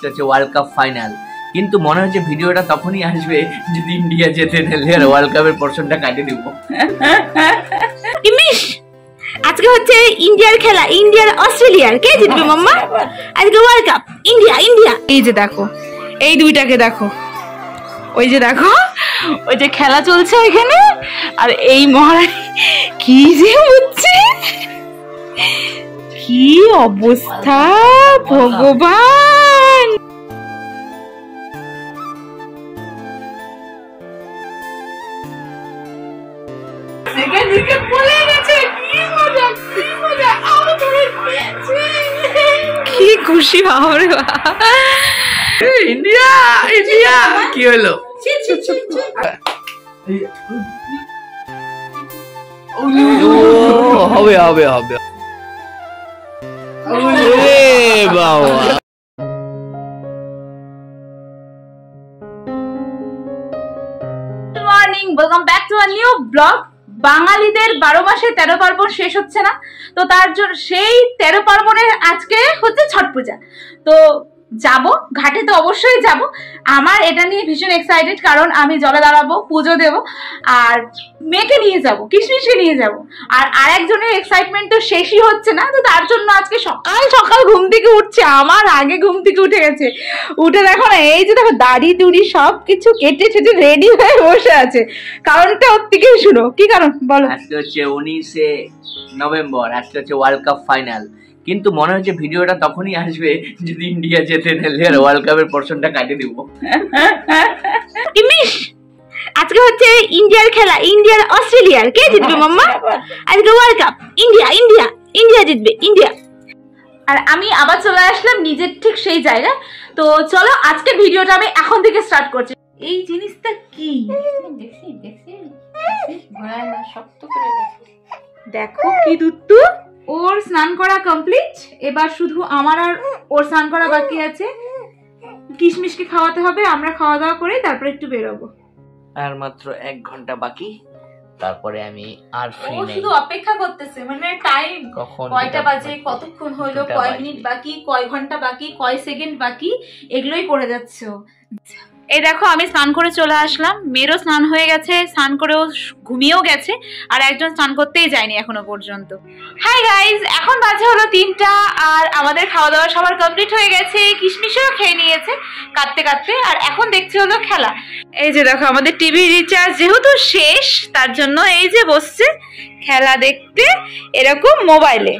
আজকে হচ্ছে world cup final, কিন্তু মনে হচ্ছে ভিডিওটা তখনই আসবে যদি ইন্ডিয়া জেতে, তাহলে আর ওয়ার্ল্ড কাপের পোরশনটা কাটিয়ে দিব। আজকে হচ্ছে ইন্ডিয়ার খেলা, ইন্ডিয়ার অস্ট্রেলিয়ার, কে জিতবে মাম্মা? আজকে ওয়ার্ল্ড কাপ, ইন্ডিয়া ইন্ডিয়া। এই যে দেখো, এই দুইটাকে দেখো, ওই যে দেখো, ওই যে খেলা চলছে ওইখানে, আর এই মহারানী কি যে হচ্ছে, কি অবস্থা ভগবান। কি খুশি বাবারে বাবা, ইন্ডিয়া ইন্ডিয়া। কি হলো? হবে হবে হবে। বাবা morning, welcome back to a new blog. বাঙালিদের 12 মাসে 13 পার্বণ শেষ হচ্ছে না, তো তার জন্য সেই 13 পার্বণের আজকে হচ্ছে ছট পূজা। তো যাব ঘাটে, তো অবশ্যই যাব। আমার এটা নিয়ে ভীষণ এক্সাইটেড, কারণ আমি জলে দাঁড়াবো, পুজো দেব, আর মেয়েকে নিয়ে যাব, কিশমিশকে নিয়ে যাব। আর আরেকজনের এক্সাইটমেন্ট তো শেষই হচ্ছে না, তো তার জন্য আজকে সকাল সকাল ঘুম থেকে উঠছে, আমার আগে ঘুম থেকে উঠে গেছে। উঠে দেখো না, এই যে দেখো দাড়ি টুড়ি সব কিছু কেটে ছেটে রেডি হয়ে বসে আছে। কারণটা ওর থেকেই শুনো, কি কারণ বলো? আজকে হচ্ছে 19শে নভেম্বর, আজকে হচ্ছে ওয়ার্ল্ড কাপ ফাইনাল, কিন্তু মনে হচ্ছে ভিডিওটা তখনই আসবে যদি ইন্ডিয়া জেতে, তাহলে আর ওয়ার্ল্ড কাপের পোরশনটা কাটিয়ে দিব। আজকে হচ্ছে ইন্ডিয়ার খেলা, ইন্ডিয়ার অস্ট্রেলিয়ার, কে জিতবে মাম্মা? আজকে world cup, India India, India জিতবে ইন্ডিয়া। আর আমি আবার চলে আসলাম নিজের ঠিক সেই জায়গায়। তো চলো আজকে ভিডিওটা আমি এখন থেকে স্টার্ট করছি। এই জিনিসটা কি দেখো, কি দুট্টু। ওর স্নান করা কমপ্লিট, এবার শুধু আমার আর ওর স্নান করা বাকি আছে। কিশমিশকে খাওয়াতে হবে, আমরা খাওয়া দাওয়া করে তারপরে একটু বেরোবো। আর মাত্র 1 ঘন্টা বাকি, তারপরে আমি আর ফ্রি নেই। শুধু অপেক্ষা করতেছে, মানে টাইম কয়টা বাজে, কতক্ষণ হলো, কয় মিনিট বাকি, কয় ঘন্টা বাকি, কয় সেকেন্ড বাকি, এগুলোই পড়ে যাচ্ছে। এই দেখো, আমি স্নান করে চলে আসলাম, মেয়েরও স্নান হয়ে গেছে, স্নান করেও ঘুমিয়েও গেছে, আর একজন স্নান করতেই যায়নি এখনো পর্যন্ত। হাই গাইজ, এখন বাজে হলো 3টা, আর আমাদের খাওয়া দাওয়া সবার কমপ্লিট হয়ে গেছে, কিশমিশও খেয়ে নিয়েছে কাঁদতে কাঁদতে। আর এখন দেখছি হলো খেলা। এই যে দেখো, আমাদের টিভি রিচার্জ যেহেতু শেষ, তার জন্য এই যে বসছে খেলা দেখতে এরকম মোবাইলে।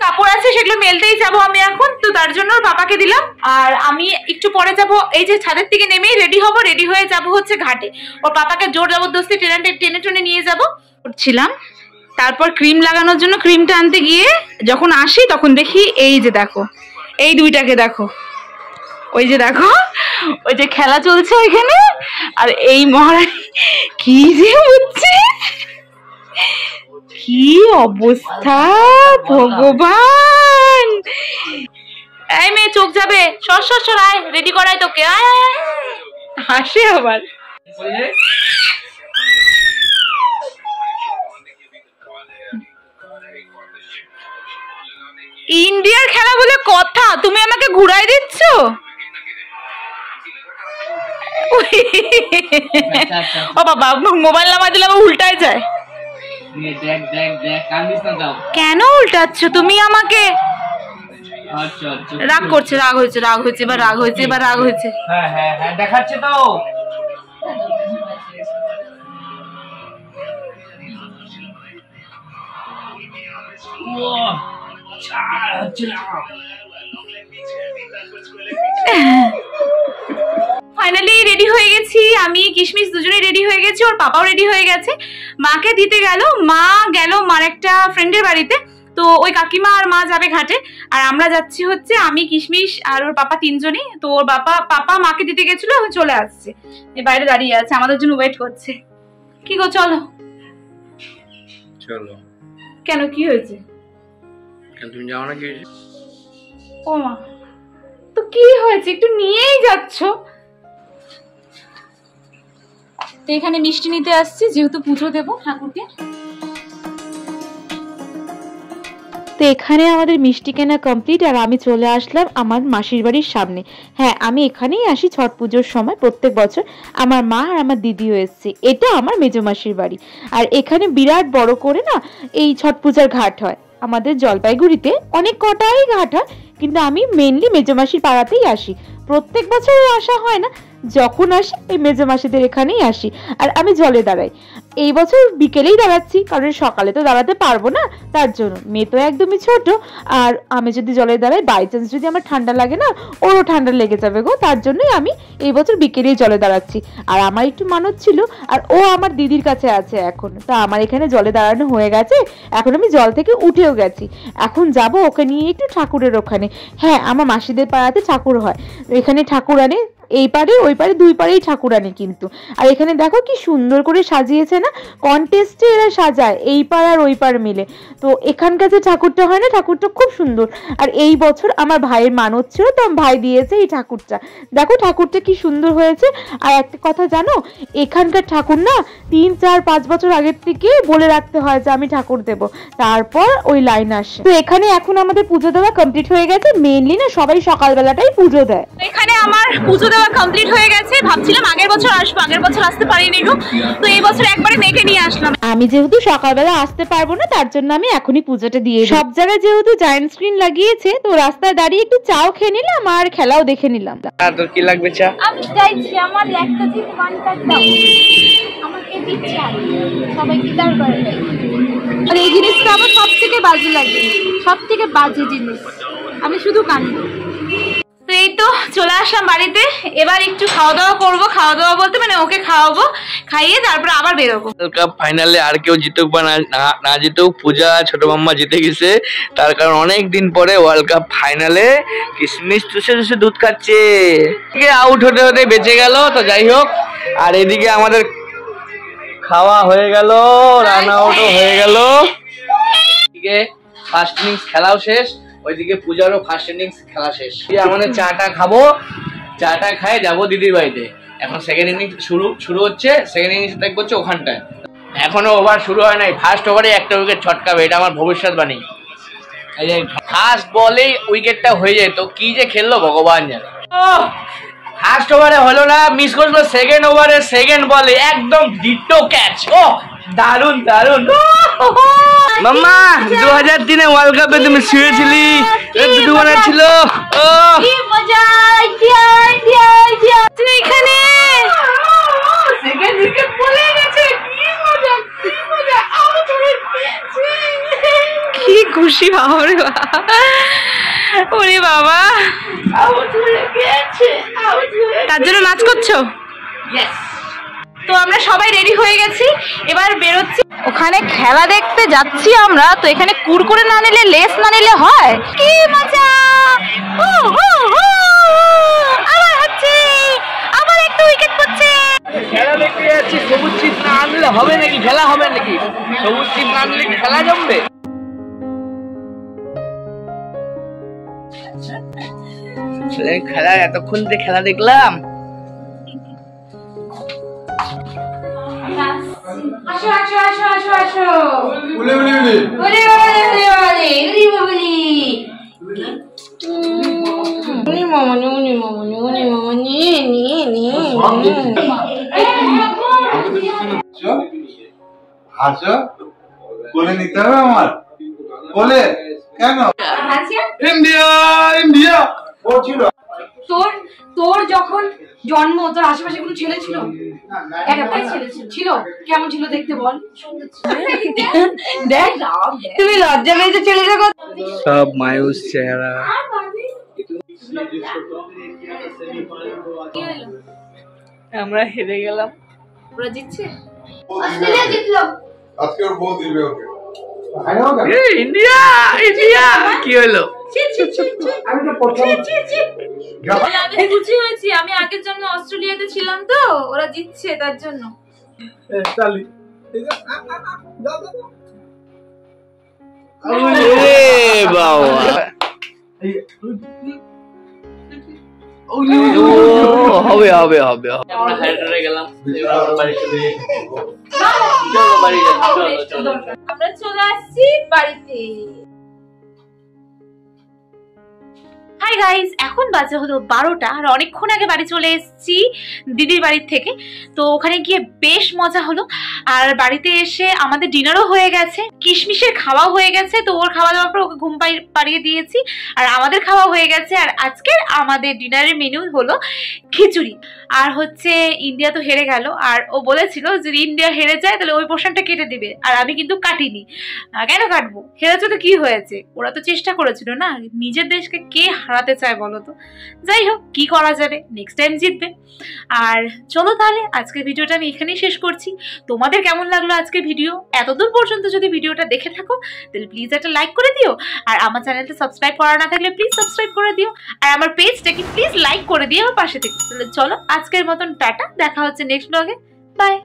কাপড় আছে, সেগুলো মেলতেই যাবো আমি এখন, তো তার জন্য ওর পাপাকে দিলাম। আর আমি একটু পরে যাব, এই যে ছাদের থেকে নেমেই রেডি হব, রেডি হয়ে যাব হচ্ছে ঘাটে। ওর পাপাকে জোর জবরদস্তি টেনে টেনে নিয়ে যাব করছিলাম। তারপর ক্রিম লাগানোর জন্য ক্রিমটা আনতে গিয়ে যখন আসি তখন দেখি এই যে দেখো, এই দুইটাকে দেখো, ওই যে দেখো, ওই যে খেলা চলছে ওইখানে, আর এই মহারানী কি যে হচ্ছে, কি অবস্থা ভগবান। এই মেয়ে চোখ যাবে, সর আয়, রেডি করাই তোকে, আয় আয় আয়। হাসে আবার। ইন্ডিয়ার খেলা বলে কথা, তুমি আমাকে ঘুরাই দিচ্ছ। ও বাবা, মোবাইল নামাই দিলে আমার উল্টায় যায়। কেন উল্টাচ্ছ তুমি আমাকে? রাগ করছে, রাগ হয়েছে, এবার রাগ হয়েছে। হ্যাঁ দেখাচ্ছে তো। ফাইনালি রেডি হয়ে গেছি, আমি কিশমিশ দুজনেই রেডি হয়ে গেছি, ওর পাপাও রেডি হয়ে গেছে। মাকে দিতে গেল, মা গেল মার একটা ফ্রেন্ডের বাড়িতে, তো ওই কাকিমা আর মা যাবে ঘাটে, আর আমরা যাচ্ছি হচ্ছে আমি, কিশমিশ আর ওর পাপা, তিনজনই। তো ওর পাপা মাকে দিতে গেছিল, এখন চলে আসছে, এই বাইরে দাঁড়িয়ে আছে, আমাদের জন্য ওয়েট করছে। কি গো, চলো। কেন, কি হয়েছে? তুমি যাও না? কি? ও মা, তো কি হয়েছে, একটু নিয়েই যাচ্ছ। তো এখানে মিষ্টি নিতে আসছি, যেহেতু পুজো দেবো ঠাকুরকে। তো তো এখানে আমাদের মিষ্টি কেনা কমপ্লিট, আর আমি চলে আসলাম আমার মাসির বাড়ির সামনে। হ্যাঁ, আমি এখানেই আসি ছট পুজোর সময় প্রত্যেক বছর। আমার মা আর আমার দিদিও এসছে। এটা আমার মেজো মাসির বাড়ি। আর এখানে বিরাট বড় করে না এই ছট পূজার ঘাট হয়। আমাদের জলপাইগুড়িতে অনেক কটাই ঘাট হয়, কিন্তু আমি মেনলি মেজো মাসির পাড়াতেই আসি। প্রত্যেক বছর আসা হয় না, যখন আসি এই মেজো মাসিদের এখানেই আসি। আর আমি জলে দাঁড়াই। এই বছর বিকেলেই দাঁড়াচ্ছি, কারণ সকালে তো দাঁড়াতে পারবো না, তার জন্য। মেয়ে তো একদমই ছোট, আর আমি যদি জলে দাঁড়াই বাই চান্স যদি আমার ঠান্ডা লাগে না, ওরও ঠান্ডা লেগে যাবে গো, তার জন্যই আমি এই বছর বিকেলেই জলে দাঁড়াচ্ছি। আর আমার একটু মানত ছিল, আর ও আমার দিদির কাছে আছে এখন। তা আমার এখানে জলে দাঁড়ানো হয়ে গেছে, এখন আমি জল থেকে উঠেও গেছি। এখন যাব ওকে নিয়ে একটু ঠাকুরের ওখানে। হ্যাঁ, আমার মাসিদের পাড়াতে ঠাকুর হয়, এখানে ঠাকুর আনে। এই পারে ওই পারে দুই পারেই ঠাকুর আনে কিন্তু। আর এখানে দেখো কি সুন্দর করে সাজিয়েছে না, কন্টেস্টে এরা সাজায় এই পার আর ওই পার মিলে। তো এখানকার যে ঠাকুরটা হয় না, ঠাকুরটা খুব সুন্দর। আর এই বছর আমার ভাইয়ের মানত ছিল, তো ভাই দিয়েছে এই ঠাকুরটা। দেখো ঠাকুরটা কি সুন্দর হয়েছে। আর একটা কথা জানো, এখানকার ঠাকুর না 3, 4, 5 বছর আগের থেকে বলে রাখতে হয় যে আমি ঠাকুর দেব, তারপর ওই লাইন আসে। তো এখানে এখন আমাদের পুজো দেওয়া কমপ্লিট হয়ে গেছে। মেনলি না সবাই সকালবেলাটাই পুজো দেয়। এখানে আমার পুজো দেওয়া কমপ্লিট হয়ে গেছে। ভাবছিলাম আগের বছর আসবো, আগের বছর আসতে পারিনি গো, তো এই বছর একবারে মেয়েকে নিয়ে আসলাম। আমি যেহেতু সকালবেলা আসতে পারবো না, তার জন্য আমি এখনই পুজোটা দিয়ে দিই। সব জায়গায় যেহেতু জায়ান্ট স্ক্রিন লাগিয়েছে, তো রাস্তায় দাঁড়িয়ে একটু চাও খেয়ে নিলাম আর খেলাও দেখে নিলাম। তোর কি লাগবে চা? আমি চাইছি আমার একটা জিনিস কন্টাক্ট দাও, আমাকে দিচ্ছে সবাই গিটার করে। আর এই জিনিসটা আমার সব থেকে বাজে লাগে, সব থেকে বাজে জিনিস, আমি শুধু কান্দি। তো এই তো চলে আসলাম বাড়িতে। এবার একটু খাওয়া দাওয়া করবো। খাওয়া দাওয়া বলতে মানে ওকে খাওয়াবো, খাইয়ে তারপরে আবার বেরোবো। ওয়ার্ল্ড কাপ ফাইনালে আর কেউ জিতুক বা না জিতুক, পূজা ছোট মাম্মা জিতে গেছে। তার কারণ অনেক দিন পরে ওয়ার্ল্ড কাপ ফাইনালে কিশমিশ চুষে চুষে দুধ খাচ্ছে। আউট হতে হতে বেঁচে গেল। তো যাই হোক, আর এদিকে আমাদের খাওয়া হয়ে গেল, রান আউটও হয়ে গেল। এদিকে ফার্স্ট ইনিংস খেলাও শেষ, ওইদিকে পূজারও ফার্স্ট ইনিংস খেলা শেষ। আমাদের চাটা খাবো, চাটা খাই যাবো দিদির বাড়িতে। এখন সেকেন্ড ইনিংস শুরু হচ্ছে। সেকেন্ড ইনিংস দেখবো হচ্ছে ওখানটায়। এখনো ওভার শুরু হয় নাই, ফার্স্ট ওভারে একটা উইকেট ছটকাবে, এটা আমার ভবিষ্যৎবাণী। এই যে ফার্স্ট বলেই উইকেটটা হয়ে যায়, তো কি যে খেললো ভগবান জানে। ফার্স্ট ওভারে হলো না, মিস করলো। সেকেন্ড ওভারে সেকেন্ড বলে একদম ডিটো ক্যাচ। ও দারুন দারুন। মাম্মা 2003-এ ওয়ার্ল্ড কাপে তুমি শুয়েছিলি, দুটো বানা ছিল। ও কি মজা, ইন্ডিয়া ইন্ডিয়া ইন্ডিয়া এখানে সেকেন্ড উইকেট পড়ে গেছে। কি মজা, কি মজা, আউট হয়ে গেছে। কি খুশি বাবারে বাবা, ওরে বাবা, আউট হয়ে গেছে, আউট হয়ে। তার জন্য নাচ করছো? ইয়েস। তো আমরা সবাই রেডি হয়ে গেছি, এবার বেরোচ্ছি। ওখানে খেলা দেখতে যাচ্ছি আমরা। তো এখানে কুরকুরে না নিলে, লেস না নিলে হয়? কি মজা! আবার হচ্ছে, আবার একটা উইকেট পড়ছে। খেলা দেখতে যাচ্ছি, সবুজ চিপ না আনলে হবে নাকি? খেলা হবে নাকি? সবুজ চিপ না আনলে কি খেলা জমবে? খেলা এতক্ষণ যে খেলা দেখলাম। আসো আসো আসো আসো আসো। উলে উলে উলে উলে উলে উলে উলে। উনি মামনি, উনি মামনি, উনি মামনি, নি নি। আচ্ছা, কোলে নিতে হবে আমার? কোলে কেন? ইন্ডিয়া ইন্ডিয়া বলছিল। তোর যখন জন্ম, তোর আশেপাশে কোনো ছেলে ছিল? একটাই ছেলে ছিল। কেমন ছিল দেখতে বল? দেখ, তুমি লজ্জা পেয়েছো ছেলেটা কত? সব মায়ুস চেহারা। আমরা হেরে গেলাম। ওরা জিতছে। অস্ট্রেলিয়া জিতলো। আজকে ওর বউ দিবে ওকে। ইন্ডিয়া ইন্ডিয়া কি হলো? আমি খুশি হয়েছি, আমি আগের জন্য অস্ট্রেলিয়াতে ছিলাম, তো ওরা জিতছে তার জন্য। হবে হবে হবে। আমরা হাইড্রে গেলাম, আমরা চলে আসছি বাড়িতে। হাই গাইস, এখন বাজে হলো 12টা আর অনেকক্ষণ আগে বাড়ি চলে এসেছি দিদির বাড়ির থেকে। তো ওখানে গিয়ে বেশ মজা হলো। আর বাড়িতে এসে আমাদের ডিনারও হয়ে গেছে, কিশমিশের খাওয়াও হয়ে গেছে। তো ওর খাওয়া দাওয়ার পর ওকে ঘুম পাড়িয়ে দিয়েছি আর আমাদের খাওয়া হয়ে গেছে। আর আজকের আমাদের ডিনারের মেনু হলো খিচুড়ি। আর হচ্ছে ইন্ডিয়া তো হেরে গেল, আর ও বলেছিল যদি ইন্ডিয়া হেরে যায় তাহলে ওই পোর্শনটা কেটে দিবে, আর আমি কিন্তু কাটিনি। কেন কাটবো? হেরেছে তো কি হয়েছে, ওরা তো চেষ্টা করেছিল না। নিজের দেশকে কে হারাতে চায় বলো তো? যাই হোক, কি করা যাবে, নেক্সট টাইম জিতবে। আর চলো তাহলে আজকের ভিডিওটা আমি এখানেই শেষ করছি। তোমাদের কেমন লাগলো আজকের ভিডিও? এতদূর পর্যন্ত যদি ভিডিওটা দেখে থাকো তাহলে প্লিজ একটা লাইক করে দিও, আর আমার চ্যানেলটা সাবস্ক্রাইব করা না থাকলে প্লিজ সাবস্ক্রাইব করে দিও, আর আমার পেজটাকে প্লিজ লাইক করে দিও আমার পাশে থেকে। তাহলে চলো আজকের মতন টাটা, দেখা হচ্ছে নেক্সট ব্লগে, বাই।